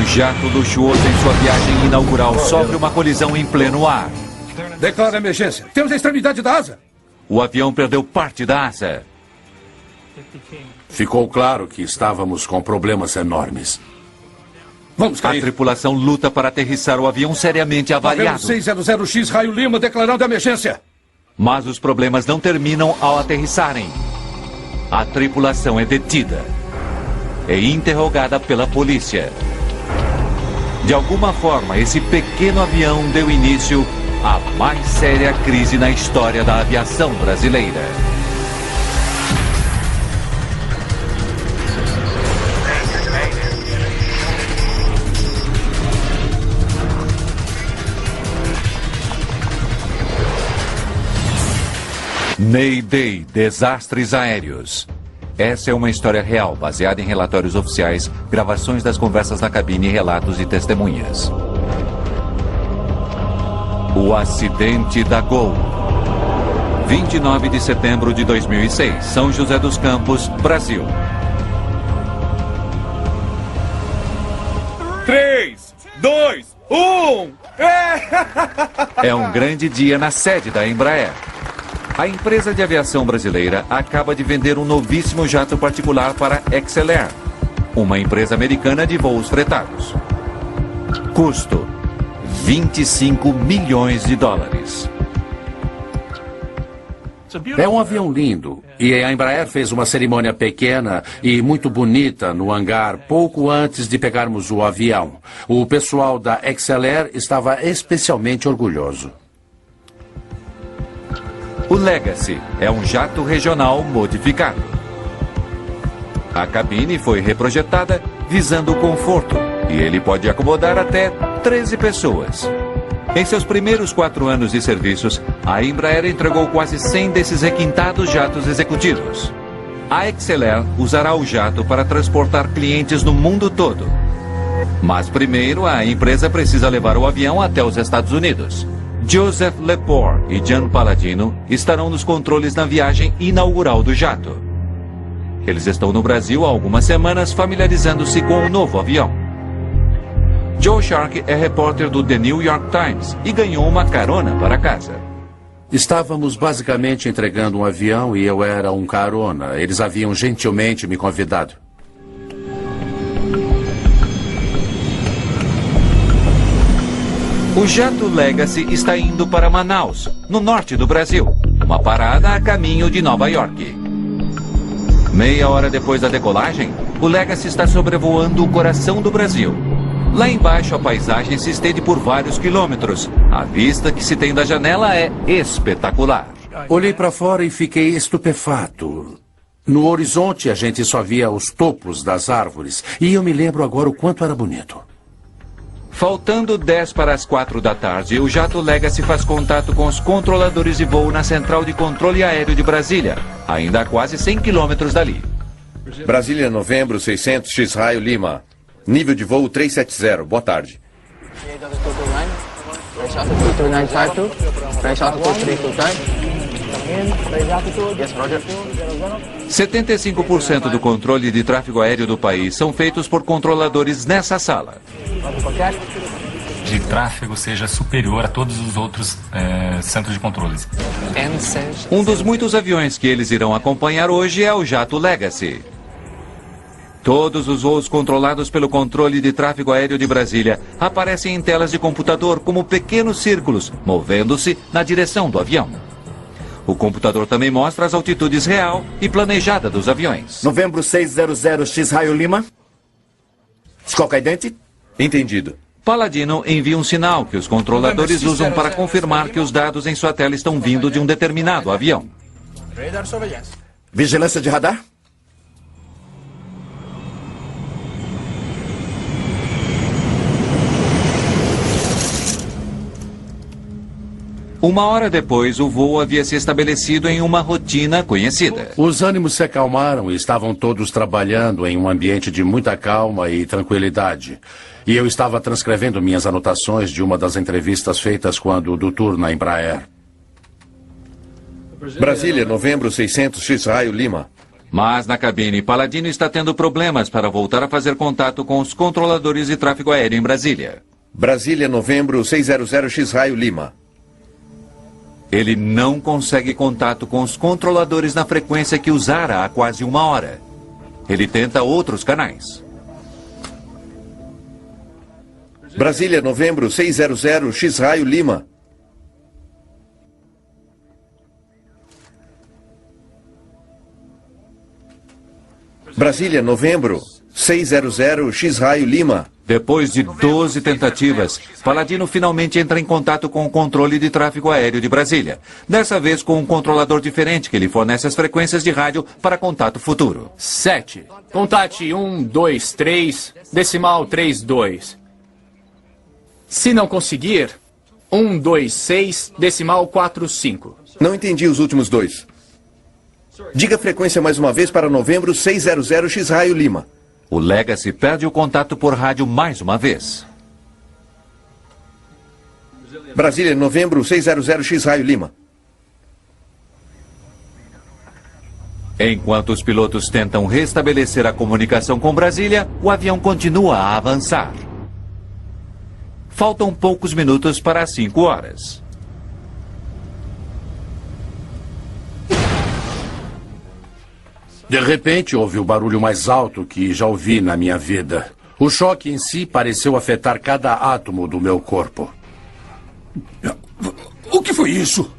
Um jato luxuoso em sua viagem inaugural sofre uma colisão em pleno ar. Declara emergência. Temos a extremidade da asa. O avião perdeu parte da asa. Ficou claro que estávamos com problemas enormes. Vamos A cair. tripulação luta para aterrissar o avião seriamente avariado. 600X Raio Lima declarando emergência. Mas os problemas não terminam ao aterrissarem. A tripulação é detida e interrogada pela polícia. De alguma forma, esse pequeno avião deu início à mais séria crise na história da aviação brasileira. Mayday, desastres aéreos. Essa é uma história real, baseada em relatórios oficiais, gravações das conversas na cabine e relatos de testemunhas. O acidente da Gol. 29 de setembro de 2006, São José dos Campos, Brasil. 3, 2, 1. É um grande dia na sede da Embraer. A empresa de aviação brasileira acaba de vender um novíssimo jato particular para a XLR, uma empresa americana de voos fretados. Custo: 25 milhões de dólares. É um avião lindo. E a Embraer fez uma cerimônia pequena e muito bonita no hangar pouco antes de pegarmos o avião. O pessoal da XLR estava especialmente orgulhoso. O Legacy é um jato regional modificado. A cabine foi reprojetada visando o conforto e ele pode acomodar até 13 pessoas. Em seus primeiros 4 anos de serviços, a Embraer entregou quase 100 desses requintados jatos executivos. A XLR usará o jato para transportar clientes no mundo todo. Mas primeiro, a empresa precisa levar o avião até os Estados Unidos. Joseph Lepore e Gian Palladino estarão nos controles na viagem inaugural do jato. Eles estão no Brasil há algumas semanas familiarizando-se com o novo avião. Joe Shark é repórter do The New York Times e ganhou uma carona para casa. Estávamos basicamente entregando um avião e eu era um carona. Eles haviam gentilmente me convidado. O jato Legacy está indo para Manaus, no norte do Brasil, uma parada a caminho de Nova York. Meia hora depois da decolagem, o Legacy está sobrevoando o coração do Brasil. Lá embaixo a paisagem se estende por vários quilômetros. A vista que se tem da janela é espetacular. Olhei para fora e fiquei estupefato. No horizonte a gente só via os topos das árvores. E eu me lembro agora o quanto era bonito. Faltando 10 para as 4 da tarde, o jato Legacy faz contato com os controladores de voo na Central de Controle Aéreo de Brasília, ainda a quase 100 quilômetros dali. Brasília, novembro, 600X Raio Lima. Nível de voo 370. Boa tarde. 75% do controle de tráfego aéreo do país são feitos por controladores nessa sala. De tráfego seja superior a todos os outros centros de controles. Um dos muitos aviões que eles irão acompanhar hoje é o jato Legacy. Todos os voos controlados pelo controle de tráfego aéreo de Brasília aparecem em telas de computador como pequenos círculos, movendo-se na direção do avião. O computador também mostra as altitudes real e planejada dos aviões. Novembro 600X Raio Lima. Escolca idente. Entendido. Palladino envia um sinal que os controladores usam para confirmar que os dados em sua tela estão vindo de um determinado avião. Vigilância de radar. Uma hora depois, o voo havia se estabelecido em uma rotina conhecida. Os ânimos se acalmaram e estavam todos trabalhando em um ambiente de muita calma e tranquilidade. E eu estava transcrevendo minhas anotações de uma das entrevistas feitas quando do tour na Embraer. Brasília, novembro, 600X Raio Lima. Mas na cabine, Palladino está tendo problemas para voltar a fazer contato com os controladores de tráfego aéreo em Brasília. Brasília, novembro, 600 X-Raio Lima. Ele não consegue contato com os controladores na frequência que usara há quase 1 hora. Ele tenta outros canais. Brasília, novembro, 600 X-Raio Lima. Brasília, novembro, 600 X-Raio Lima. Depois de 12 tentativas, Palladino finalmente entra em contato com o controle de tráfego aéreo de Brasília. Dessa vez com um controlador diferente que lhe fornece as frequências de rádio para contato futuro. 7. Contate 123, decimal 32. Se não conseguir, 126, decimal 45. Não entendi os últimos dois. Diga a frequência mais uma vez para novembro, 600 X-Raio Lima. O Legacy perde o contato por rádio mais uma vez. Brasília, novembro, 600 X-Raio Lima. Enquanto os pilotos tentam restabelecer a comunicação com Brasília, o avião continua a avançar. Faltam poucos minutos para as 5 horas. De repente, houve o barulho mais alto que já ouvi na minha vida. O choque em si pareceu afetar cada átomo do meu corpo. O que foi isso?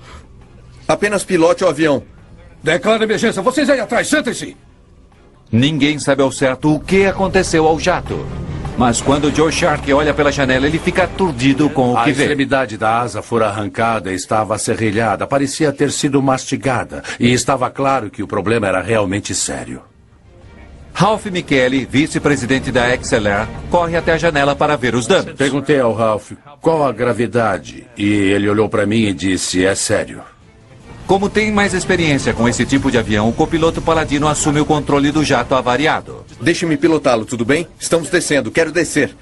Apenas pilote o avião. Declara emergência. Vocês aí atrás, sentem-se. Ninguém sabe ao certo o que aconteceu ao jato. Mas quando Joe Sharkey olha pela janela, ele fica aturdido com o A que vê. extremidade da asa fora arrancada, estava serrilhada, parecia ter sido mastigada. E estava claro que o problema era realmente sério. Ralph Michele, vice-presidente da XLR, corre até a janela para ver os danos. Perguntei ao Ralph qual a gravidade. E ele olhou para mim e disse, é sério. Como tem mais experiência com esse tipo de avião, o copiloto Palladino assume o controle do jato avariado. Deixe-me pilotá-lo, tudo bem? Estamos descendo, quero descer.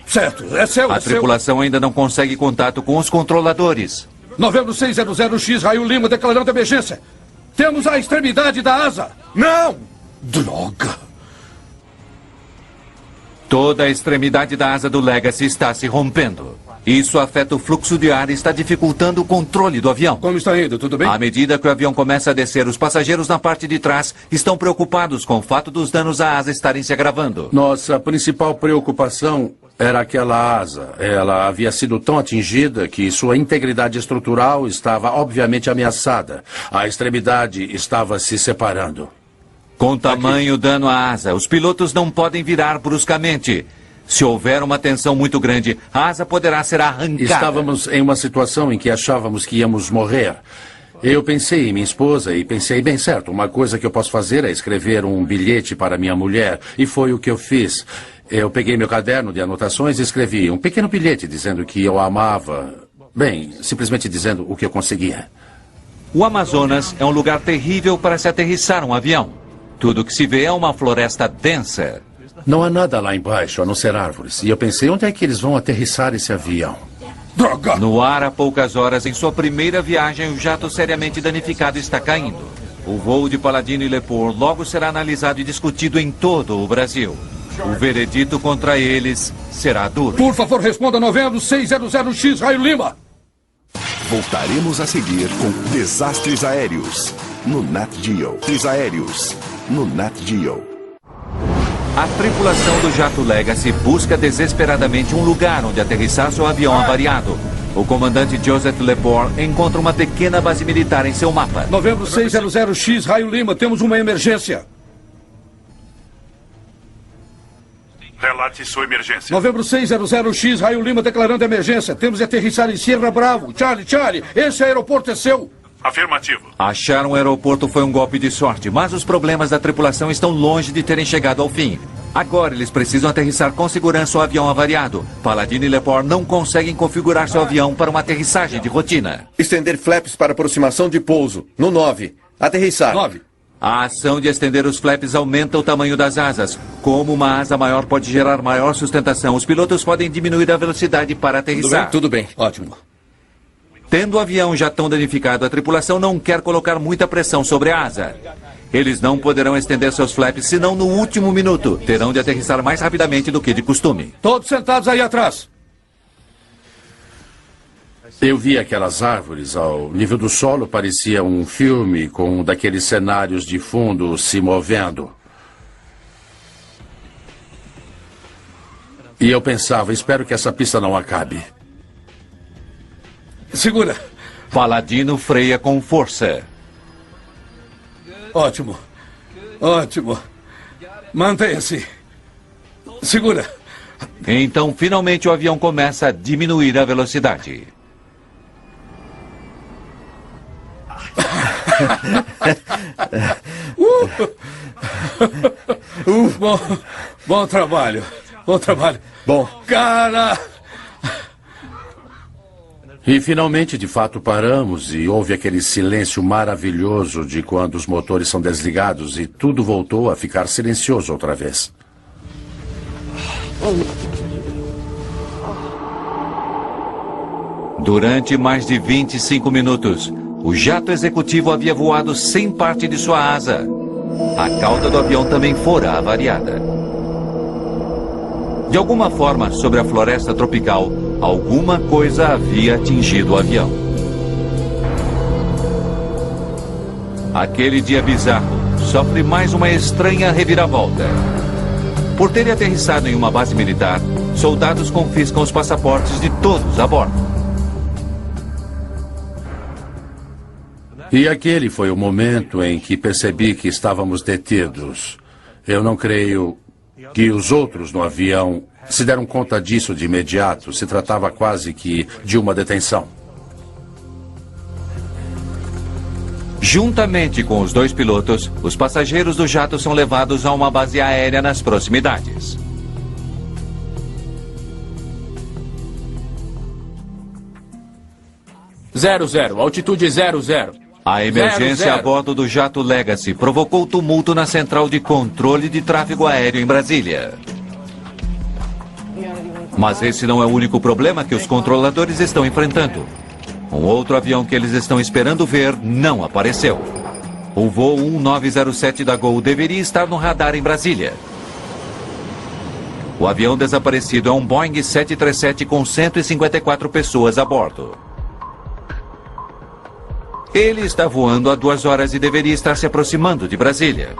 Certo, é seu, A é seu. tripulação ainda não consegue contato com os controladores. Novembro 600 X-Raio Lima declarando emergência. Temos a extremidade da asa. Não! Droga! Toda a extremidade da asa do Legacy está se rompendo. Isso afeta o fluxo de ar e está dificultando o controle do avião. Como está indo? Tudo bem? À medida que o avião começa a descer, os passageiros na parte de trás estão preocupados com o fato dos danos à asa estarem se agravando. Nossa principal preocupação era aquela asa. Ela havia sido tão atingida que sua integridade estrutural estava obviamente ameaçada. A extremidade estava se separando. Com tamanho dano à asa, os pilotos não podem virar bruscamente. Se houver uma tensão muito grande, a asa poderá ser arrancada. Estávamos em uma situação em que achávamos que íamos morrer. Eu pensei em minha esposa e pensei, bem certo, uma coisa que eu posso fazer é escrever um bilhete para minha mulher. E foi o que eu fiz. Eu peguei meu caderno de anotações e escrevi um pequeno bilhete dizendo que eu a amava. Bem, simplesmente dizendo o que eu conseguia. O Amazonas é um lugar terrível para se aterrissar um avião. Tudo que se vê é uma floresta densa. Não há nada lá embaixo, a não ser árvores. E eu pensei, onde é que eles vão aterrissar esse avião? Droga! No ar, há poucas horas, em sua primeira viagem, o jato seriamente danificado está caindo. O voo de Palladino e Lepore logo será analisado e discutido em todo o Brasil. O veredito contra eles será duro. Por favor, responda novembro 600 X-Raio Lima. Voltaremos a seguir com Desastres Aéreos no Nat Geo. Desastres Aéreos no Nat Geo. A tripulação do jato Legacy busca desesperadamente um lugar onde aterrissar seu avião avariado. O comandante Joseph Lepore encontra uma pequena base militar em seu mapa. Novembro 600 X-Raio Lima, temos uma emergência. Relate sua emergência. Novembro 600 X-Raio Lima declarando emergência. Temos de aterrissar em Sierra Bravo. Charlie, esse aeroporto é seu. Afirmativo. Achar um aeroporto foi um golpe de sorte, mas os problemas da tripulação estão longe de terem chegado ao fim. Agora eles precisam aterrissar com segurança o avião avariado. Palladino e Lepore não conseguem configurar seu avião para uma aterrissagem de rotina. Estender flaps para aproximação de pouso. No 9. Aterrissar. 9. A ação de estender os flaps aumenta o tamanho das asas. Como uma asa maior pode gerar maior sustentação, os pilotos podem diminuir a velocidade para aterrissar. Tudo bem. Ótimo. Tendo o avião já tão danificado, a tripulação não quer colocar muita pressão sobre a asa. Eles não poderão estender seus flaps senão no último minuto. Terão de aterrissar mais rapidamente do que de costume. Todos sentados aí atrás. Eu vi aquelas árvores ao nível do solo, parecia um filme com um daqueles cenários de fundo se movendo. E eu pensava, espero que essa pista não acabe. Segura. Paladino freia com força. Ótimo. Ótimo. Mantenha-se. Segura. Então, finalmente, o avião começa a diminuir a velocidade. Bom trabalho. Bom trabalho. Bom. Cara! E finalmente, de fato, paramos e houve aquele silêncio maravilhoso de quando os motores são desligados e tudo voltou a ficar silencioso outra vez. Durante mais de 25 minutos, o jato executivo havia voado sem parte de sua asa. A cauda do avião também fora avariada. De alguma forma, sobre a floresta tropical, alguma coisa havia atingido o avião. Aquele dia bizarro sofre mais uma estranha reviravolta. Por terem aterrissado em uma base militar, soldados confiscam os passaportes de todos a bordo. E aquele foi o momento em que percebi que estávamos detidos. Eu não creio que os outros no avião se deram conta disso de imediato. Se tratava quase que de uma detenção. Juntamente com os dois pilotos, os passageiros do jato são levados a uma base aérea nas proximidades. Altitude 00. A emergência 00. a bordo do jato Legacy provocou tumulto na central de controle de tráfego aéreo em Brasília. Mas esse não é o único problema que os controladores estão enfrentando. Um outro avião que eles estão esperando ver não apareceu. O voo 1907 da Gol deveria estar no radar em Brasília. O avião desaparecido é um Boeing 737 com 154 pessoas a bordo. Ele está voando há 2 horas e deveria estar se aproximando de Brasília.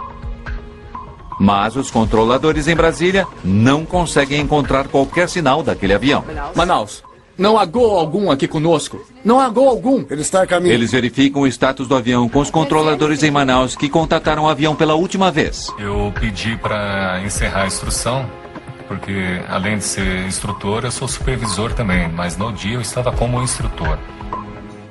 Mas os controladores em Brasília não conseguem encontrar qualquer sinal daquele avião. Manaus, não há Gol algum aqui conosco. Não há Gol algum. Ele está a caminho. Eles verificam o status do avião com os controladores em Manaus que contataram o avião pela última vez. Eu pedi para encerrar a instrução, porque além de ser instrutor, eu sou supervisor também, mas no dia eu estava como instrutor.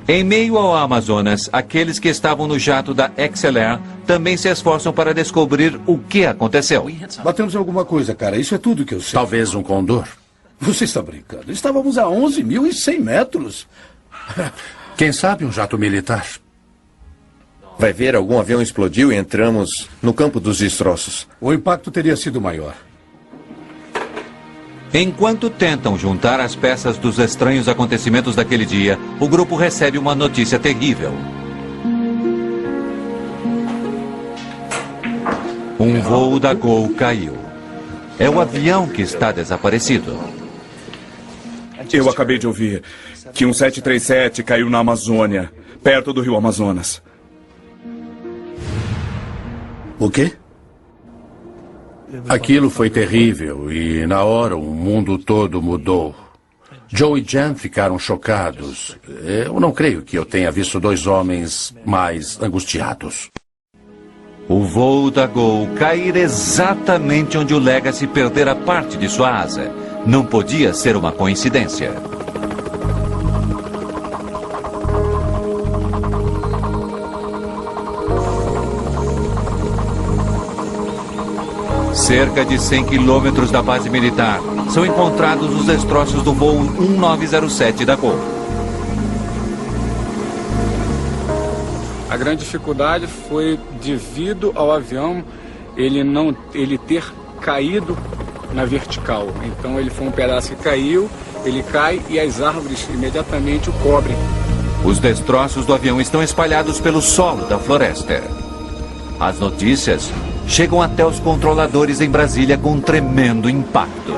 Em meio ao Amazonas, aqueles que estavam no jato da XLR também se esforçam para descobrir o que aconteceu. Batemos em alguma coisa, cara. Isso é tudo que eu sei. Talvez um condor. Você está brincando. Estávamos a 11.100 metros. Quem sabe um jato militar? Vai ver, algum avião explodiu e entramos no campo dos destroços. O impacto teria sido maior. Enquanto tentam juntar as peças dos estranhos acontecimentos daquele dia, o grupo recebe uma notícia terrível. Um voo da Gol caiu. É o avião que está desaparecido. Eu acabei de ouvir que um 737 caiu na Amazônia, perto do rio Amazonas. O quê? Aquilo foi terrível e, na hora, o mundo todo mudou. Joe e Jan ficaram chocados. Eu não creio que eu tenha visto 2 homens mais angustiados. O voo da Gol cair exatamente onde o Legacy perdera parte de sua asa. Não podia ser uma coincidência. Cerca de 100 quilômetros da base militar, são encontrados os destroços do voo 1907 da Gol. A grande dificuldade foi devido ao avião ele ter caído na vertical. Então ele foi um pedaço que caiu, ele cai e as árvores imediatamente o cobrem. Os destroços do avião estão espalhados pelo solo da floresta. As notícias chegam até os controladores em Brasília com um tremendo impacto.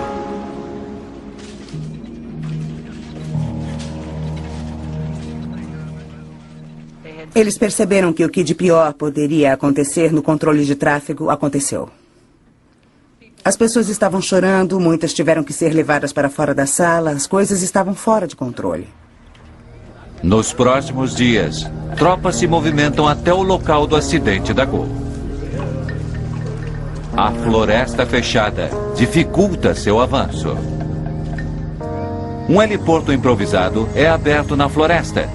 Eles perceberam que o que de pior poderia acontecer no controle de tráfego aconteceu. As pessoas estavam chorando, muitas tiveram que ser levadas para fora da sala, as coisas estavam fora de controle. Nos próximos dias, tropas se movimentam até o local do acidente da Gol. A floresta fechada dificulta seu avanço. Um heliporto improvisado é aberto na floresta.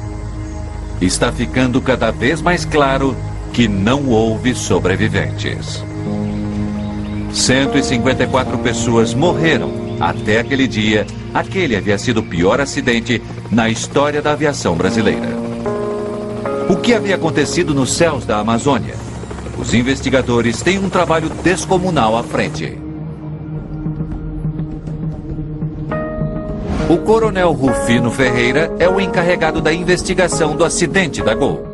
Está ficando cada vez mais claro que não houve sobreviventes. 154 pessoas morreram até aquele dia. Aquele havia sido o pior acidente na história da aviação brasileira. O que havia acontecido nos céus da Amazônia? Os investigadores têm um trabalho descomunal à frente. O coronel Rufino Ferreira é o encarregado da investigação do acidente da Gol.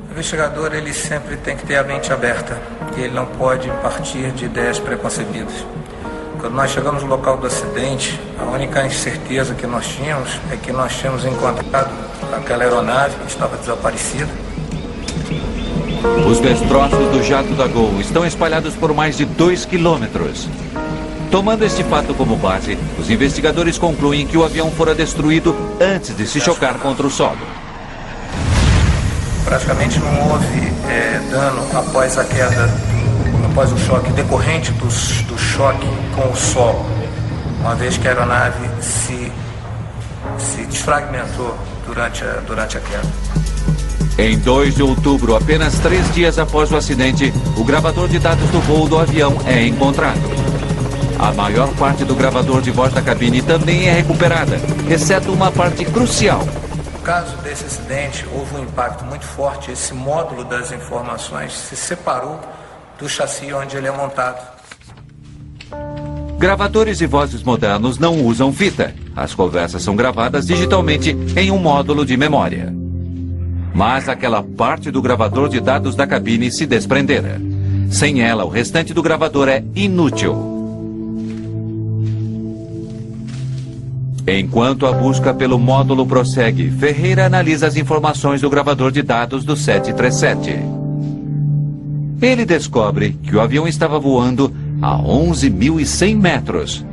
O investigador, ele sempre tem que ter a mente aberta, e ele não pode partir de ideias preconcebidas. Quando nós chegamos no local do acidente, a única incerteza que nós tínhamos é que nós tínhamos encontrado aquela aeronave que estava desaparecida. Os destroços do jato da Gol estão espalhados por mais de 2 quilômetros. Tomando este fato como base, os investigadores concluem que o avião fora destruído antes de se chocar contra o solo. Praticamente não houve dano após a queda, após o choque, decorrente do choque com o solo, uma vez que a aeronave se desfragmentou durante a queda. Em 2 de outubro, apenas 3 dias após o acidente, o gravador de dados do voo do avião é encontrado. A maior parte do gravador de voz da cabine também é recuperada, exceto uma parte crucial. No caso desse acidente, houve um impacto muito forte. Esse módulo das informações se separou do chassi onde ele é montado. Gravadores e vozes modernos não usam fita. As conversas são gravadas digitalmente em um módulo de memória. Mas aquela parte do gravador de dados da cabine se desprendera. Sem ela, o restante do gravador é inútil. Enquanto a busca pelo módulo prossegue, Ferreira analisa as informações do gravador de dados do 737. Ele descobre que o avião estava voando a 11.100 metros.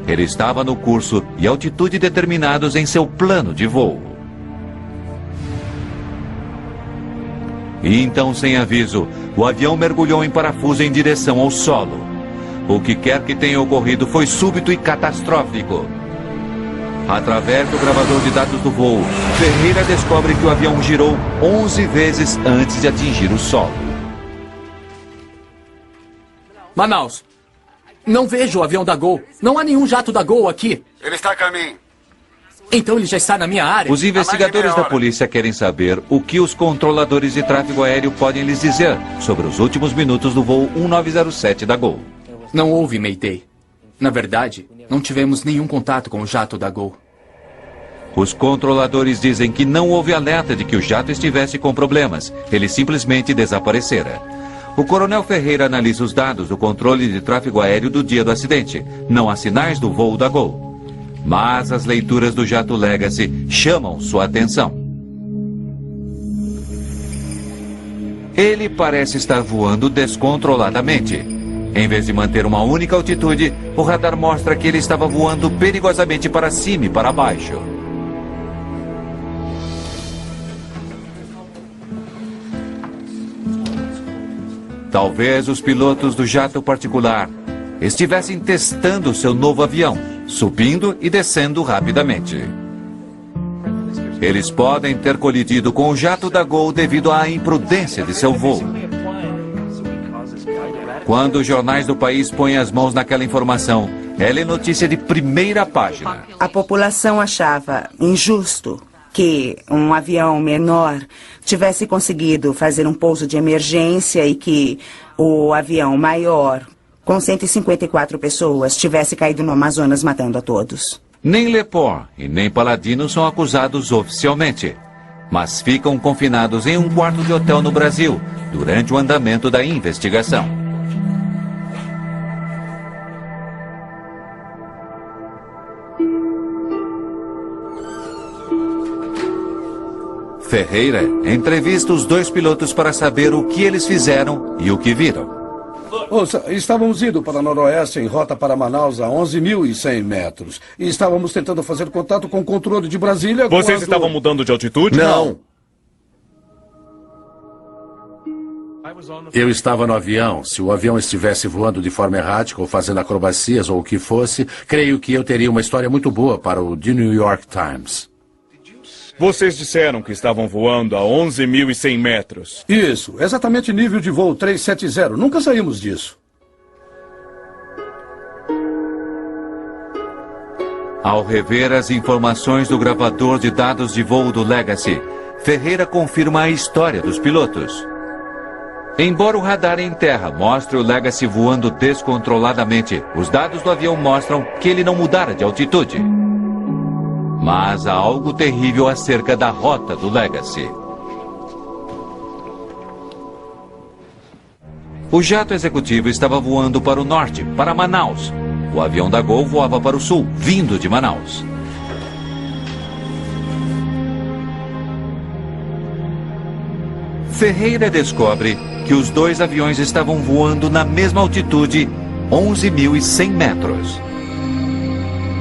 Ele estava no curso e altitude determinados em seu plano de voo. E então, sem aviso, o avião mergulhou em parafuso em direção ao solo. O que quer que tenha ocorrido foi súbito e catastrófico. Através do gravador de dados do voo, Ferreira descobre que o avião girou 11 vezes antes de atingir o solo. Manaus, não vejo o avião da Gol. Não há nenhum jato da Gol aqui. Ele está a caminho. Então ele já está na minha área? Os investigadores da polícia querem saber o que os controladores de tráfego aéreo podem lhes dizer sobre os últimos minutos do voo 1907 da Gol. Não houve Mayday. Na verdade, não tivemos nenhum contato com o jato da Gol. Os controladores dizem que não houve alerta de que o jato estivesse com problemas. Ele simplesmente desaparecera. O coronel Ferreira analisa os dados do controle de tráfego aéreo do dia do acidente. Não há sinais do voo da Gol. Mas as leituras do jato Legacy chamam sua atenção. Ele parece estar voando descontroladamente. Em vez de manter uma única altitude, o radar mostra que ele estava voando perigosamente para cima e para baixo. Talvez os pilotos do jato particular estivessem testando seu novo avião, subindo e descendo rapidamente. Eles podem ter colidido com o jato da Gol devido à imprudência de seu voo. Quando os jornais do país põem as mãos naquela informação, ela é notícia de primeira página. A população achava injusto que um avião menor tivesse conseguido fazer um pouso de emergência e que o avião maior, com 154 pessoas, tivesse caído no Amazonas matando a todos. Nem Lepore e nem Paladino são acusados oficialmente. mas ficam confinados em um quarto de hotel no Brasil durante o andamento da investigação. Ferreira entrevista os dois pilotos para saber o que eles fizeram e o que viram. Ouça, estávamos indo para noroeste em rota para Manaus a 11.100 metros. E estávamos tentando fazer contato com o controle de Brasília Vocês quando... estavam mudando de altitude? Não. Eu estava no avião. Se o avião estivesse voando de forma errática ou fazendo acrobacias ou o que fosse, creio que eu teria uma história muito boa para o The New York Times. Vocês disseram que estavam voando a 11.100 metros. Isso, exatamente nível de voo 370. Nunca saímos disso. Ao rever as informações do gravador de dados de voo do Legacy, Ferreira confirma a história dos pilotos. Embora o radar em terra mostre o Legacy voando descontroladamente, os dados do avião mostram que ele não mudara de altitude. Mas há algo terrível acerca da rota do Legacy. O jato executivo estava voando para o norte, para Manaus. O avião da Gol voava para o sul, vindo de Manaus. Ferreira descobre que os dois aviões estavam voando na mesma altitude, 11.100 metros.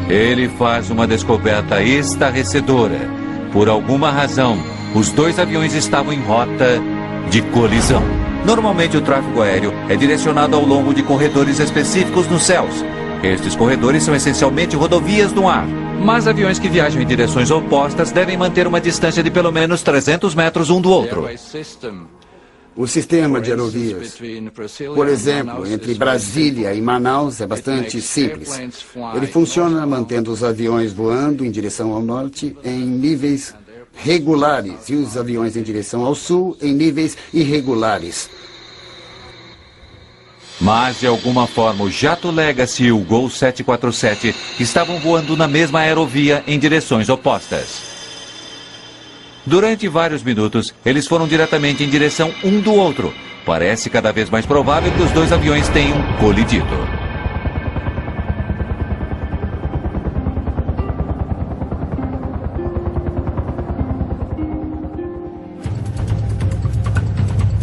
Ele faz uma descoberta estarrecedora. Por alguma razão, os dois aviões estavam em rota de colisão. Normalmente o tráfego aéreo é direcionado ao longo de corredores específicos nos céus. Estes corredores são essencialmente rodovias no ar. Mas aviões que viajam em direções opostas devem manter uma distância de pelo menos 300 metros um do outro. O sistema de aerovias, por exemplo, entre Brasília e Manaus é bastante simples. Ele funciona mantendo os aviões voando em direção ao norte em níveis regulares e os aviões em direção ao sul em níveis irregulares. Mas, de alguma forma, o jato Legacy e o Gol 747 estavam voando na mesma aerovia em direções opostas. Durante vários minutos, eles foram diretamente em direção um do outro. Parece cada vez mais provável que os dois aviões tenham colidido.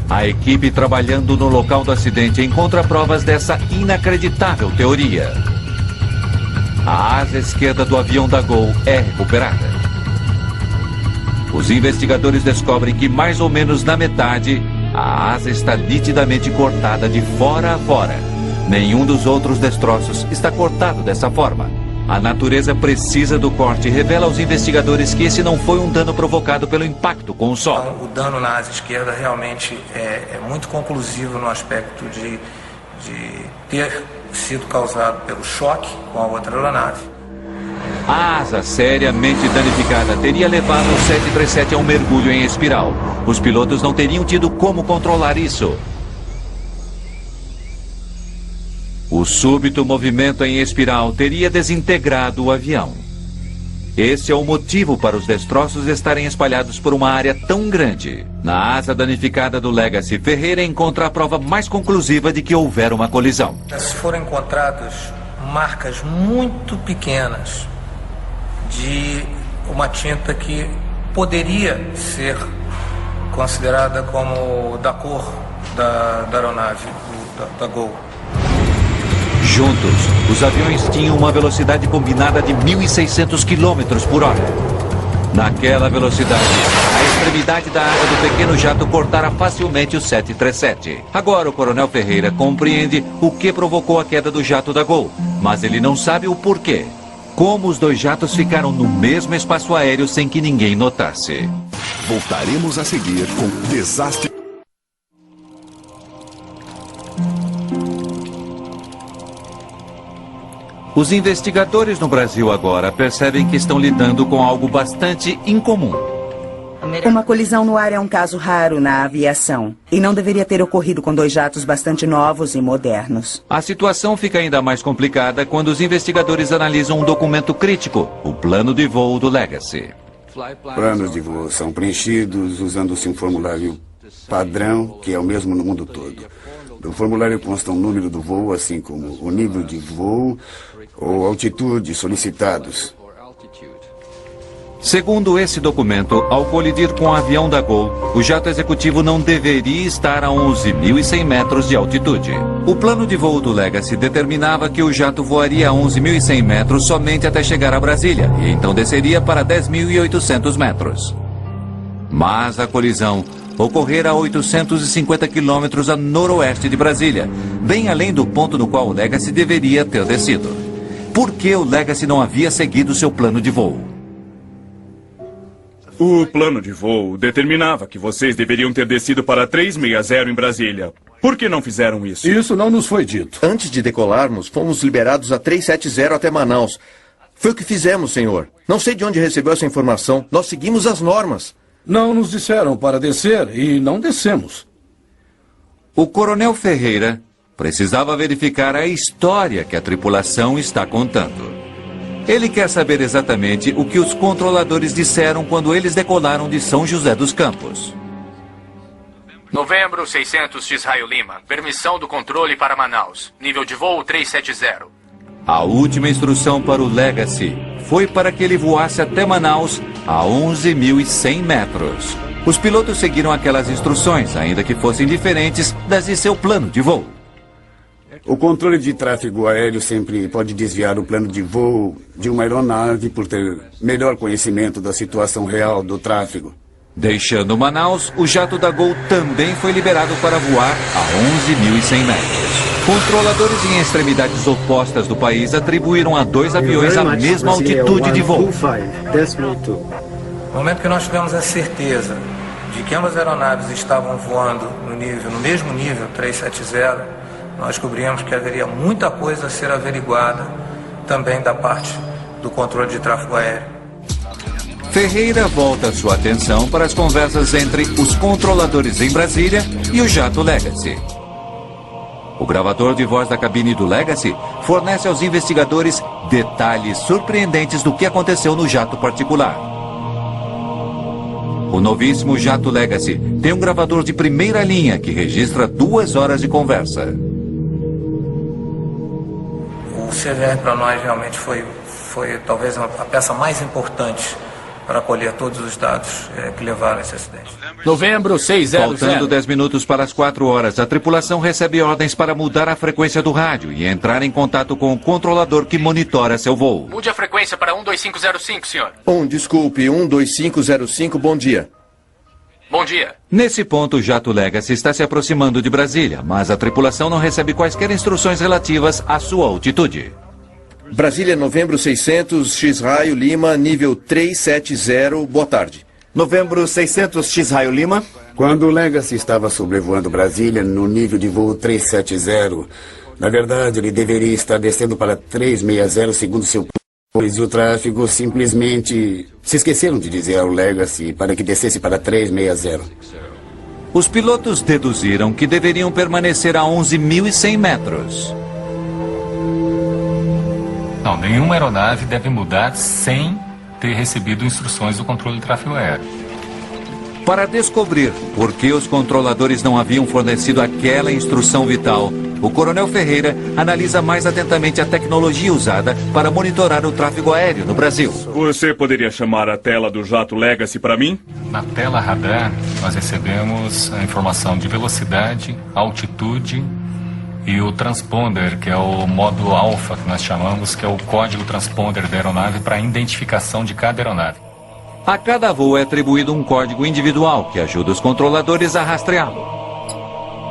A equipe trabalhando no local do acidente encontra provas dessa inacreditável teoria. A asa esquerda do avião da Gol é recuperada. Os investigadores descobrem que mais ou menos na metade, a asa está nitidamente cortada de fora a fora. Nenhum dos outros destroços está cortado dessa forma. A natureza precisa do corte revela aos investigadores que esse não foi um dano provocado pelo impacto com o solo. Então, o dano na asa esquerda realmente é muito conclusivo no aspecto de ter sido causado pelo choque com a outra aeronave. A asa seriamente danificada teria levado o 737 a um mergulho em espiral. Os pilotos não teriam tido como controlar isso. O súbito movimento em espiral teria desintegrado o avião. Esse é o motivo para os destroços estarem espalhados por uma área tão grande. Na asa danificada do Legacy, Ferreira encontra a prova mais conclusiva de que houver uma colisão. Foram encontradas marcas muito pequenas de uma tinta que poderia ser considerada como da cor da aeronave, da Gol. Juntos, os aviões tinham uma velocidade combinada de 1.600 km por hora. Naquela velocidade, a extremidade da asa do pequeno jato cortara facilmente o 737. Agora o coronel Ferreira compreende o que provocou a queda do jato da Gol, mas ele não sabe o porquê. Como os dois jatos ficaram no mesmo espaço aéreo sem que ninguém notasse. Voltaremos a seguir com Desastre. Os investigadores no Brasil agora percebem que estão lidando com algo bastante incomum. Uma colisão no ar é um caso raro na aviação e não deveria ter ocorrido com dois jatos bastante novos e modernos. A situação fica ainda mais complicada quando os investigadores analisam um documento crítico, o plano de voo do Legacy. Planos de voo são preenchidos usando-se um formulário padrão, que é o mesmo no mundo todo. No formulário consta o número do voo, assim como o nível de voo ou altitude solicitados. Segundo esse documento, ao colidir com o avião da Gol, o jato executivo não deveria estar a 11.100 metros de altitude. O plano de voo do Legacy determinava que o jato voaria a 11.100 metros somente até chegar a Brasília, e então desceria para 10.800 metros. Mas a colisão ocorrera a 850 quilômetros a noroeste de Brasília, bem além do ponto no qual o Legacy deveria ter descido. Por que o Legacy não havia seguido seu plano de voo? O plano de voo determinava que vocês deveriam ter descido para 360 em Brasília. Por que não fizeram isso? Isso não nos foi dito. Antes de decolarmos, fomos liberados a 370 até Manaus. Foi o que fizemos, senhor. Não sei de onde recebeu essa informação. Nós seguimos as normas. Não nos disseram para descer e não descemos. O coronel Ferreira precisava verificar a história que a tripulação está contando. Ele quer saber exatamente o que os controladores disseram quando eles decolaram de São José dos Campos. Novembro 600 X-Raio Lima. Permissão do controle para Manaus. Nível de voo 370. A última instrução para o Legacy foi para que ele voasse até Manaus a 11.100 metros. Os pilotos seguiram aquelas instruções, ainda que fossem diferentes das de seu plano de voo. O controle de tráfego aéreo sempre pode desviar o plano de voo de uma aeronave por ter melhor conhecimento da situação real do tráfego. Deixando Manaus, o jato da Gol também foi liberado para voar a 11.100 metros. Controladores em extremidades opostas do país atribuíram a dois aviões a mesma altitude de voo. No momento que nós tivemos a certeza de que ambas aeronaves estavam voando no mesmo nível 370, nós descobrimos que haveria muita coisa a ser averiguada também da parte do controle de tráfego aéreo. Ferreira volta sua atenção para as conversas entre os controladores em Brasília e o jato Legacy. O gravador de voz da cabine do Legacy fornece aos investigadores detalhes surpreendentes do que aconteceu no jato particular. O novíssimo jato Legacy tem um gravador de primeira linha que registra 2 horas de conversa. O CVR para nós realmente foi talvez a peça mais importante para colher todos os dados que levaram a esse acidente. Novembro 600. Faltando 10 minutos para as 4 horas, a tripulação recebe ordens para mudar a frequência do rádio e entrar em contato com o controlador que monitora seu voo. Mude a frequência para 12505, senhor. Desculpe, 12505, bom dia. Bom dia. Nesse ponto, o jato Legacy está se aproximando de Brasília, mas a tripulação não recebe quaisquer instruções relativas à sua altitude. Brasília, novembro 600, X-Raio Lima, nível 370, boa tarde. Novembro 600, X-Raio Lima. Quando o Legacy estava sobrevoando Brasília no nível de voo 370, na verdade ele deveria estar descendo para 360 segundo seu plano. E o tráfego simplesmente se esqueceram de dizer ao Legacy para que descesse para 360. Os pilotos deduziram que deveriam permanecer a 11.100 metros. Não, nenhuma aeronave deve mudar sem ter recebido instruções do controle de tráfego aéreo. Para descobrir por que os controladores não haviam fornecido aquela instrução vital, o coronel Ferreira analisa mais atentamente a tecnologia usada para monitorar o tráfego aéreo no Brasil. Você poderia chamar a tela do jato Legacy para mim? Na tela radar, nós recebemos a informação de velocidade, altitude e o transponder, que é o modo alfa, que nós chamamos, que é o código transponder da aeronave para a identificação de cada aeronave. A cada voo é atribuído um código individual que ajuda os controladores a rastreá-lo.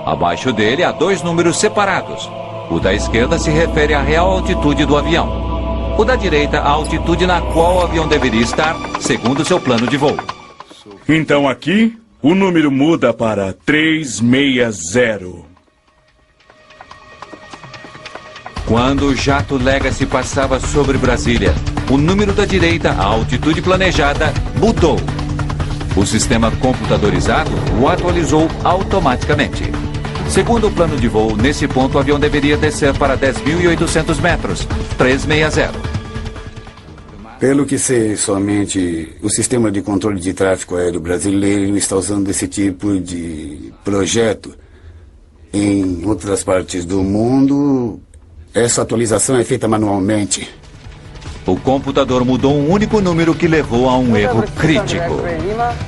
Abaixo dele há 2 números separados. O da esquerda se refere à real altitude do avião. O da direita, a altitude na qual o avião deveria estar, segundo seu plano de voo. Então aqui, o número muda para 360. Quando o jato Legacy passava sobre Brasília, o número da direita, a altitude planejada, mudou. O sistema computadorizado o atualizou automaticamente. Segundo o plano de voo, nesse ponto o avião deveria descer para 10.800 metros, 360. Pelo que sei, somente o sistema de controle de tráfego aéreo brasileiro está usando esse tipo de projeto. Em outras partes do mundo, essa atualização é feita manualmente. O computador mudou um único número que levou a um erro crítico.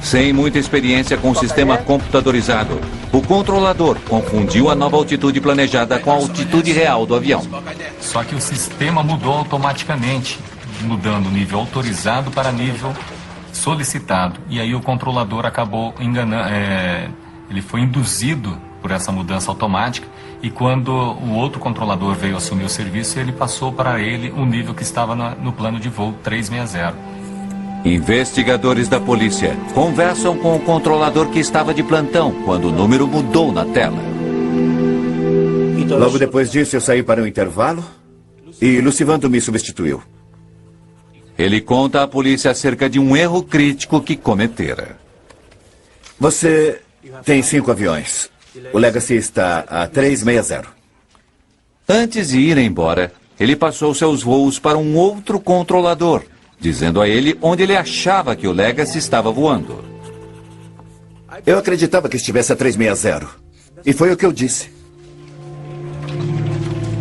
Sem muita experiência com o sistema computadorizado, o controlador confundiu a nova altitude planejada com a altitude real do avião. Só que o sistema mudou automaticamente, mudando o nível autorizado para nível solicitado. E aí o controlador acabou enganando, ele foi induzido por essa mudança automática, e quando o outro controlador veio assumir o serviço, ele passou para ele um nível que estava no plano de voo 360. Investigadores da polícia conversam com o controlador que estava de plantão quando o número mudou na tela. Logo depois disso, eu saí para um intervalo e Lucivando me substituiu. Ele conta à polícia acerca de um erro crítico que cometera. Você tem 5 aviões. O Legacy está a 360. Antes de ir embora, ele passou seus voos para um outro controlador, dizendo a ele onde ele achava que o Legacy estava voando. Eu acreditava que estivesse a 360. E foi o que eu disse.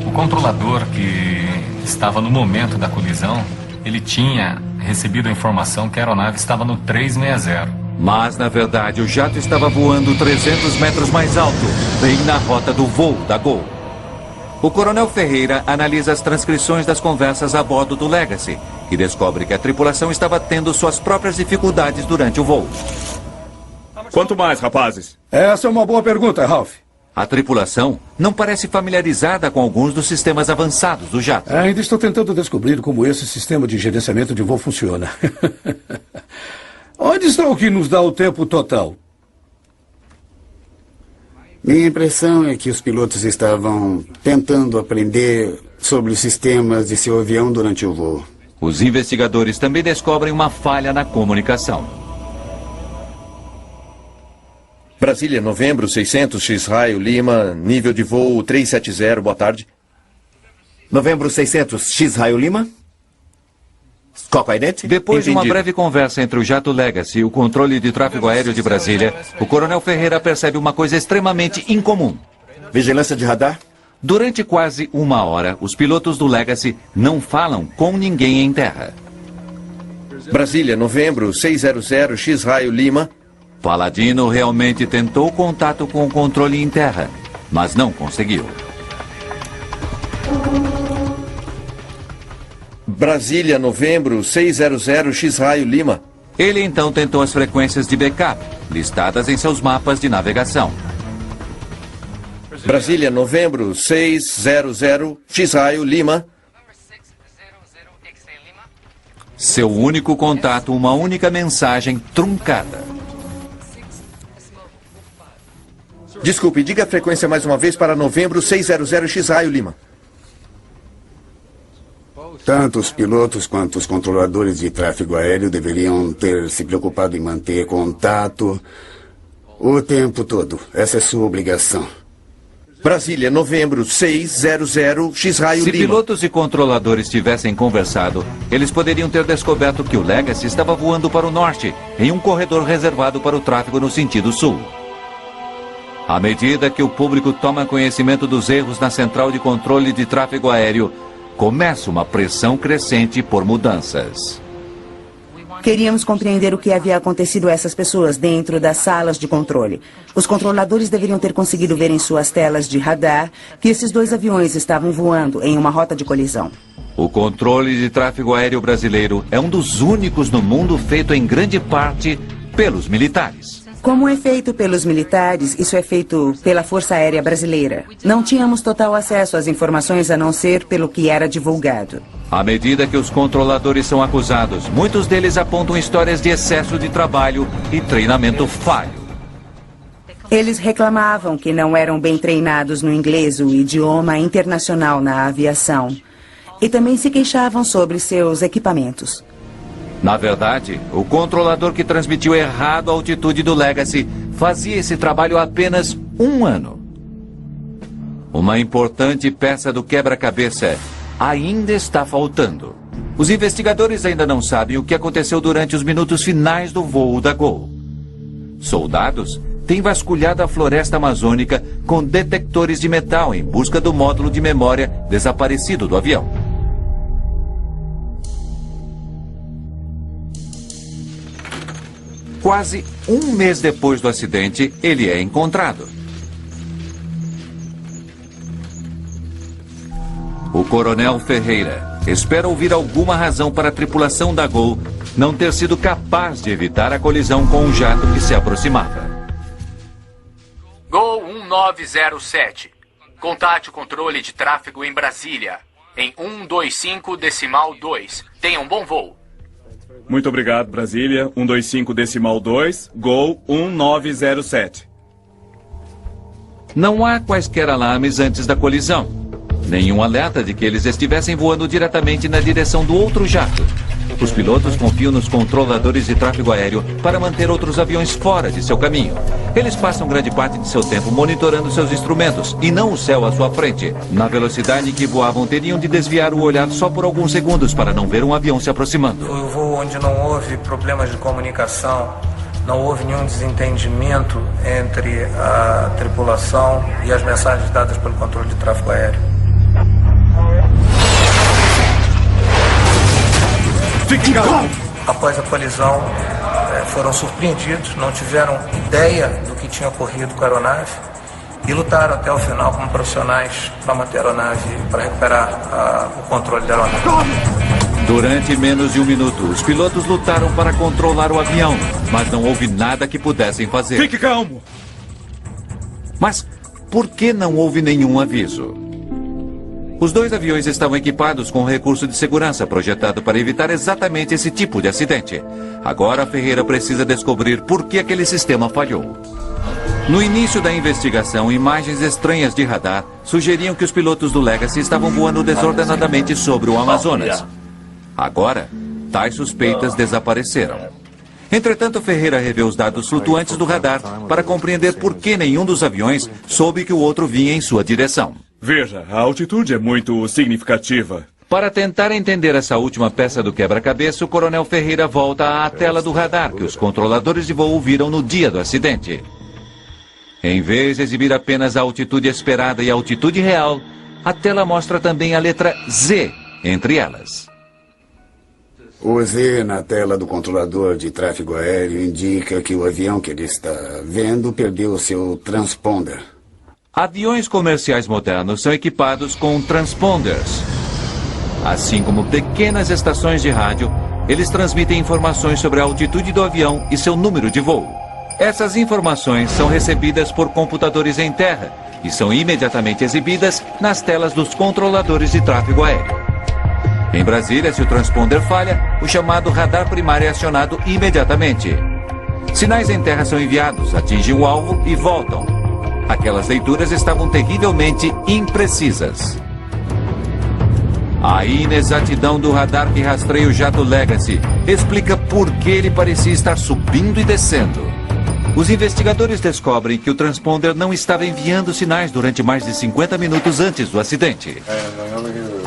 O controlador que estava no momento da colisão, ele tinha recebido a informação que a aeronave estava no 360. Mas, na verdade, o jato estava voando 300 metros mais alto, bem na rota do voo da Gol. O coronel Ferreira analisa as transcrições das conversas a bordo do Legacy e descobre que a tripulação estava tendo suas próprias dificuldades durante o voo. Quanto mais, rapazes? Essa é uma boa pergunta, Ralph. A tripulação não parece familiarizada com alguns dos sistemas avançados do jato. Ainda estou tentando descobrir como esse sistema de gerenciamento de voo funciona. Onde está o que nos dá o tempo total? Minha impressão é que os pilotos estavam tentando aprender sobre os sistemas de seu avião durante o voo. Os investigadores também descobrem uma falha na comunicação. Brasília, novembro, 600, X-Raio, Lima, nível de voo 370, boa tarde. Novembro 600, X-Raio, Lima. Depois de uma breve conversa entre o jato Legacy e o controle de tráfego aéreo de Brasília, o coronel Ferreira percebe uma coisa extremamente incomum. Vigilância de radar? Durante quase uma hora, os pilotos do Legacy não falam com ninguém em terra. Brasília, novembro, 600, X-Raio, Lima. Paladino realmente tentou contato com o controle em terra, mas não conseguiu. Brasília, novembro, 600, X-Raio, Lima. Ele então tentou as frequências de backup, listadas em seus mapas de navegação. Brasília, novembro, 600, X-Raio, Lima. Seu único contato, uma única mensagem truncada. Desculpe, diga a frequência mais uma vez para novembro, 600, X-Raio, Lima. Tanto os pilotos quanto os controladores de tráfego aéreo deveriam ter se preocupado em manter contato o tempo todo. Essa é sua obrigação. Brasília, novembro, 600, X-Raio, Se Lima. pilotos e controladores tivessem conversado, eles poderiam ter descoberto que o Legacy estava voando para o norte, em um corredor reservado para o tráfego no sentido sul. À medida que o público toma conhecimento dos erros na central de controle de tráfego aéreo, começa uma pressão crescente por mudanças. Queríamos compreender o que havia acontecido a essas pessoas dentro das salas de controle. Os controladores deveriam ter conseguido ver em suas telas de radar que esses 2 aviões estavam voando em uma rota de colisão. O controle de tráfego aéreo brasileiro é um dos únicos no mundo feito em grande parte pelos militares. Como é feito pelos militares, isso é feito pela Força Aérea Brasileira. Não tínhamos total acesso às informações a não ser pelo que era divulgado. À medida que os controladores são acusados, muitos deles apontam histórias de excesso de trabalho e treinamento falho. Eles reclamavam que não eram bem treinados no inglês, o idioma internacional na aviação. E também se queixavam sobre seus equipamentos. Na verdade, o controlador que transmitiu errado a altitude do Legacy fazia esse trabalho há apenas 1 ano. Uma importante peça do quebra-cabeça ainda está faltando. Os investigadores ainda não sabem o que aconteceu durante os minutos finais do voo da Gol. Soldados têm vasculhado a floresta amazônica com detectores de metal em busca do módulo de memória desaparecido do avião. Quase um mês depois do acidente, ele é encontrado. O coronel Ferreira espera ouvir alguma razão para a tripulação da Gol não ter sido capaz de evitar a colisão com um jato que se aproximava. Gol 1907. Contate o controle de tráfego em Brasília. Em 125.2. Tenha um bom voo. Muito obrigado, Brasília. 125.2, Gol 1907. Não há quaisquer alarmes antes da colisão. Nenhum alerta de que eles estivessem voando diretamente na direção do outro jato. Os pilotos confiam nos controladores de tráfego aéreo para manter outros aviões fora de seu caminho. Eles passam grande parte de seu tempo monitorando seus instrumentos e não o céu à sua frente. Na velocidade em que voavam, teriam de desviar o olhar só por alguns segundos para não ver um avião se aproximando. Foi o voo onde não houve problemas de comunicação, não houve nenhum desentendimento entre a tripulação e as mensagens dadas pelo controle de tráfego aéreo. Fique calmo! Após a colisão, foram surpreendidos, não tiveram ideia do que tinha ocorrido com a aeronave e lutaram até o final como profissionais para manter a aeronave, para recuperar o controle da aeronave. Durante menos de um minuto, os pilotos lutaram para controlar o avião, mas não houve nada que pudessem fazer. Fique calmo! Mas por que não houve nenhum aviso? Os dois aviões estavam equipados com um recurso de segurança projetado para evitar exatamente esse tipo de acidente. Agora, Ferreira precisa descobrir por que aquele sistema falhou. No início da investigação, imagens estranhas de radar sugeriam que os pilotos do Legacy estavam voando desordenadamente sobre o Amazonas. Agora, tais suspeitas desapareceram. Entretanto, Ferreira revê os dados flutuantes do radar para compreender por que nenhum dos aviões soube que o outro vinha em sua direção. Veja, a altitude é muito significativa. Para tentar entender essa última peça do quebra-cabeça, o coronel Ferreira volta à tela do radar que os controladores de voo viram no dia do acidente. Em vez de exibir apenas a altitude esperada e a altitude real, a tela mostra também a letra Z entre elas. O Z na tela do controlador de tráfego aéreo indica que o avião que ele está vendo perdeu o seu transponder. Aviões comerciais modernos são equipados com transponders. Assim como pequenas estações de rádio, eles transmitem informações sobre a altitude do avião e seu número de voo. Essas informações são recebidas por computadores em terra e são imediatamente exibidas nas telas dos controladores de tráfego aéreo. Em Brasília, se o transponder falha, o chamado radar primário é acionado imediatamente. Sinais em terra são enviados, atingem o alvo e voltam. Aquelas leituras estavam terrivelmente imprecisas. A inexatidão do radar que rastreia o jato Legacy explica por que ele parecia estar subindo e descendo. Os investigadores descobrem que o transponder não estava enviando sinais durante mais de 50 minutos antes do acidente.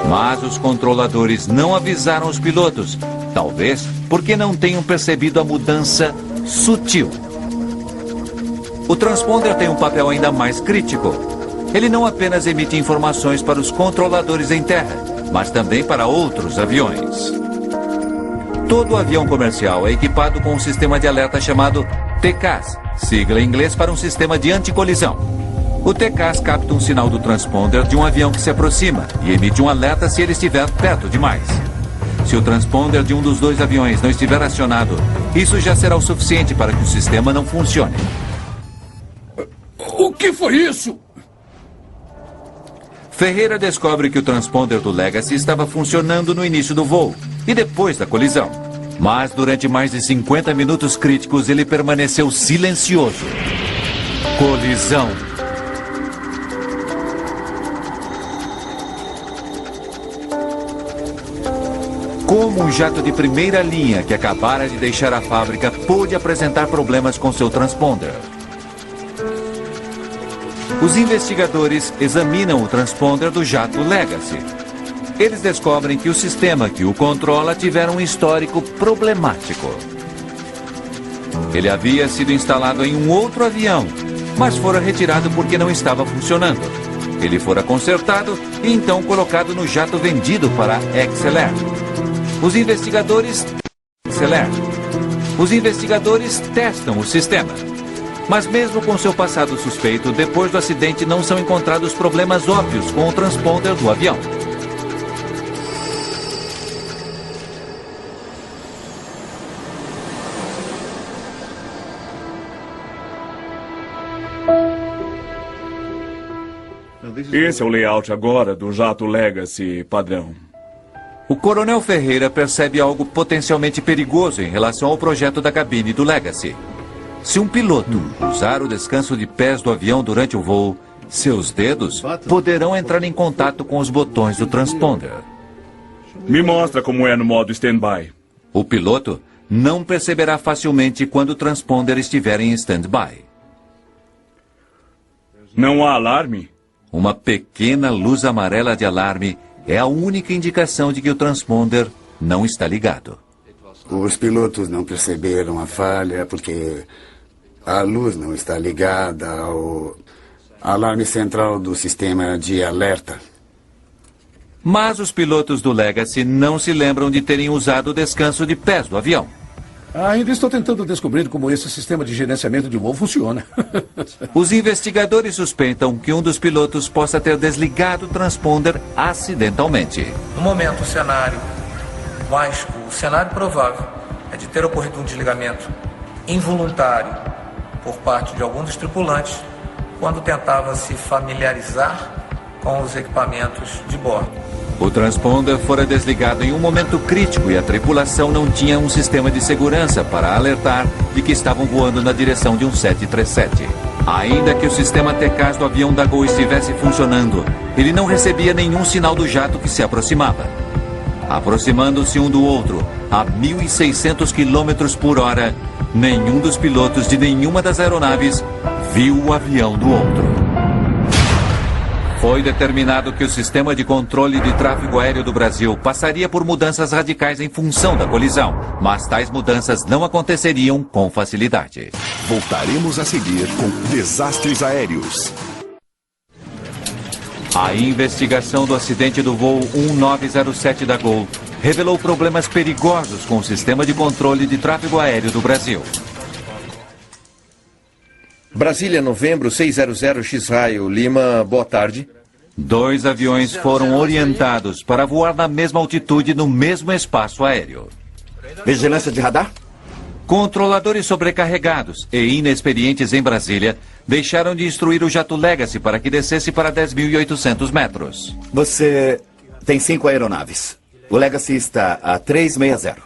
Mas os controladores não avisaram os pilotos, talvez porque não tenham percebido a mudança sutil. O transponder tem um papel ainda mais crítico. Ele não apenas emite informações para os controladores em terra, mas também para outros aviões. Todo avião comercial é equipado com um sistema de alerta chamado TCAS, sigla em inglês para um sistema de anticolisão. O TCAS capta um sinal do transponder de um avião que se aproxima e emite um alerta se ele estiver perto demais. Se o transponder de um dos dois aviões não estiver acionado, isso já será o suficiente para que o sistema não funcione. O que foi isso? Ferreira descobre que o transponder do Legacy estava funcionando no início do voo e depois da colisão. Mas durante mais de 50 minutos críticos ele permaneceu silencioso. Colisão. Como um jato de primeira linha que acabara de deixar a fábrica pôde apresentar problemas com seu transponder? Os investigadores examinam o transponder do jato Legacy. eles descobrem que o sistema que o controla tivera um histórico problemático. Ele havia sido instalado em um outro avião, mas fora retirado porque não estava funcionando. Ele fora consertado e então colocado no jato vendido para a XLR. Os investigadores testam o sistema. Mas mesmo com seu passado suspeito, depois do acidente não são encontrados problemas óbvios com o transponder do avião. Esse é o layout agora do jato Legacy padrão. O Coronel Ferreira percebe algo potencialmente perigoso em relação ao projeto da cabine do Legacy. Se um piloto usar o descanso de pés do avião durante o voo, seus dedos poderão entrar em contato com os botões do transponder. Me mostra como é no modo standby. O piloto não perceberá facilmente quando o transponder estiver em standby. Não há alarme? Uma pequena luz amarela de alarme é a única indicação de que o transponder não está ligado. Os pilotos não perceberam a falha porque a luz não está ligada ao alarme central do sistema de alerta. Mas os pilotos do Legacy não se lembram de terem usado o descanso de pés do avião. Ainda estou tentando descobrir como esse sistema de gerenciamento de voo funciona. Os investigadores suspeitam que um dos pilotos possa ter desligado o transponder acidentalmente. No momento, o cenário provável é de ter ocorrido um desligamento involuntário por parte de algum dos tripulantes quando tentava se familiarizar com os equipamentos de bordo. O transponder fora desligado em um momento crítico e a tripulação não tinha um sistema de segurança para alertar de que estavam voando na direção de um 737. Ainda que o sistema TCAS do avião da Gol estivesse funcionando, ele não recebia nenhum sinal do jato que se aproximava. Aproximando-se um do outro a 1.600 km por hora, nenhum dos pilotos de nenhuma das aeronaves viu o avião do outro. Foi determinado que o sistema de controle de tráfego aéreo do Brasil passaria por mudanças radicais em função da colisão, mas tais mudanças não aconteceriam com facilidade. Voltaremos a seguir com Desastres Aéreos. A investigação do acidente do voo 1907 da Gol revelou problemas perigosos com o sistema de controle de tráfego aéreo do Brasil. Brasília, novembro, 600 X-Raio, Lima, boa tarde. 2 aviões foram orientados para voar na mesma altitude no mesmo espaço aéreo. Vigilância de radar? Controladores sobrecarregados e inexperientes em Brasília deixaram de instruir o jato Legacy para que descesse para 10.800 metros. Você tem 5 aeronaves. O Legacy está a 360.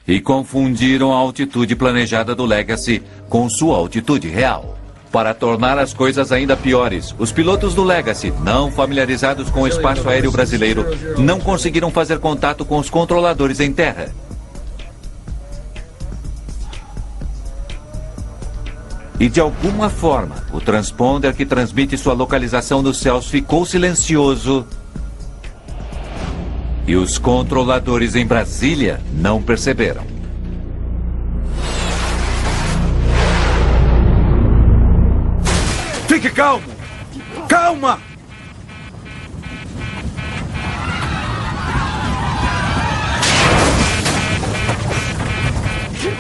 E confundiram a altitude planejada do Legacy com sua altitude real. Para tornar as coisas ainda piores, os pilotos do Legacy, não familiarizados com o espaço aéreo brasileiro, não conseguiram fazer contato com os controladores em terra. E de alguma forma, o transponder que transmite sua localização nos céus ficou silencioso. E os controladores em Brasília não perceberam. Fique calmo! Calma!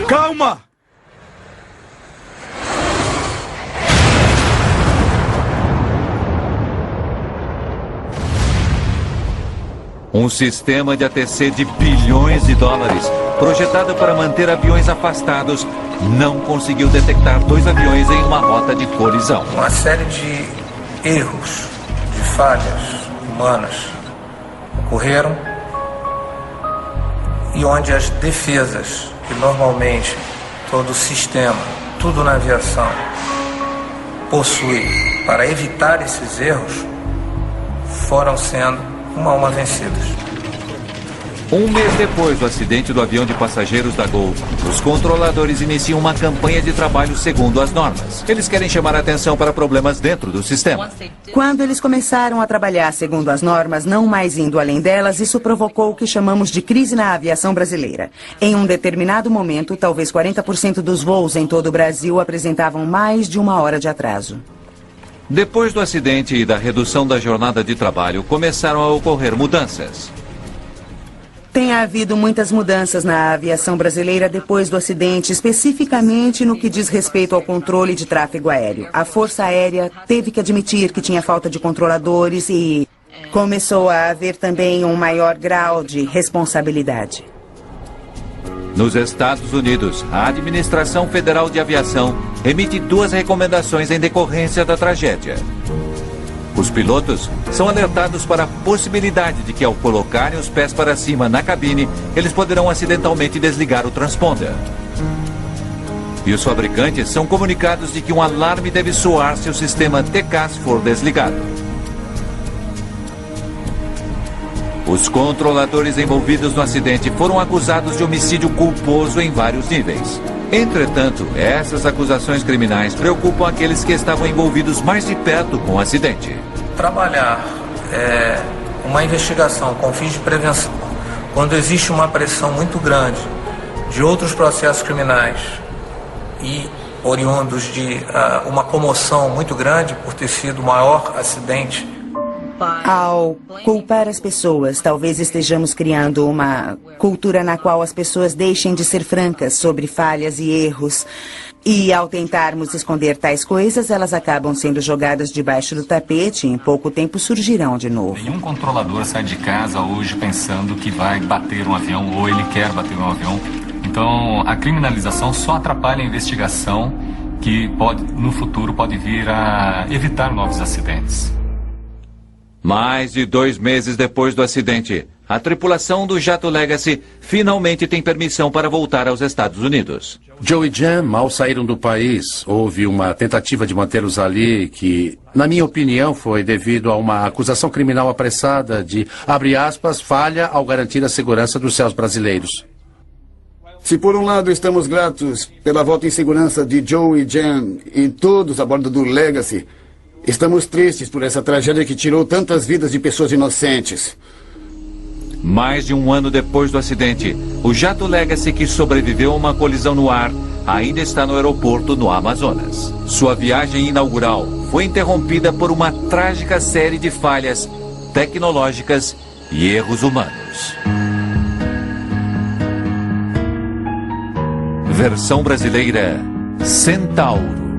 Calma! Um sistema de ATC de bilhões de dólares, projetado para manter aviões afastados, não conseguiu detectar 2 aviões em uma rota de colisão. Uma série de erros, de falhas humanas ocorreram e onde as defesas que normalmente todo o sistema, tudo na aviação possui para evitar esses erros, foram sendo uma a uma vencidas. Um mês depois do acidente do avião de passageiros da Gol, os controladores iniciam uma campanha de trabalho segundo as normas. Eles querem chamar a atenção para problemas dentro do sistema. Quando eles começaram a trabalhar segundo as normas, não mais indo além delas, isso provocou o que chamamos de crise na aviação brasileira. Em um determinado momento, talvez 40% dos voos em todo o Brasil apresentavam mais de 1 hora de atraso. Depois do acidente e da redução da jornada de trabalho, começaram a ocorrer mudanças. Tem havido muitas mudanças na aviação brasileira depois do acidente, especificamente no que diz respeito ao controle de tráfego aéreo. A Força Aérea teve que admitir que tinha falta de controladores e começou a haver também um maior grau de responsabilidade. Nos Estados Unidos, a Administração Federal de Aviação emite 2 recomendações em decorrência da tragédia. Os pilotos são alertados para a possibilidade de que, ao colocarem os pés para cima na cabine, eles poderão acidentalmente desligar o transponder. E os fabricantes são comunicados de que um alarme deve soar se o sistema TCAS for desligado. Os controladores envolvidos no acidente foram acusados de homicídio culposo em vários níveis. Entretanto, essas acusações criminais preocupam aqueles que estavam envolvidos mais de perto com o acidente. Trabalhar uma investigação com fins de prevenção, quando existe uma pressão muito grande de outros processos criminais e oriundos de uma comoção muito grande por ter sido o maior acidente. Ao culpar as pessoas, talvez estejamos criando uma cultura na qual as pessoas deixem de ser francas sobre falhas e erros. E ao tentarmos esconder tais coisas, elas acabam sendo jogadas debaixo do tapete e em pouco tempo surgirão de novo. Nenhum controlador sai de casa hoje pensando que vai bater um avião ou ele quer bater um avião. Então, a criminalização só atrapalha a investigação que no futuro pode vir a evitar novos acidentes. Mais de 2 meses depois do acidente, a tripulação do jato Legacy finalmente tem permissão para voltar aos Estados Unidos. Joe e Jan mal saíram do país. Houve uma tentativa de mantê-los ali que, na minha opinião, foi devido a uma acusação criminal apressada de, abre aspas, falha ao garantir a segurança dos céus brasileiros. Se por um lado estamos gratos pela volta em segurança de Joe e Jan e todos a bordo do Legacy, estamos tristes por essa tragédia que tirou tantas vidas de pessoas inocentes. Mais de 1 ano depois do acidente, o jato Legacy, que sobreviveu a uma colisão no ar, ainda está no aeroporto no Amazonas. Sua viagem inaugural foi interrompida por uma trágica série de falhas tecnológicas e erros humanos. Versão brasileira: Centauro.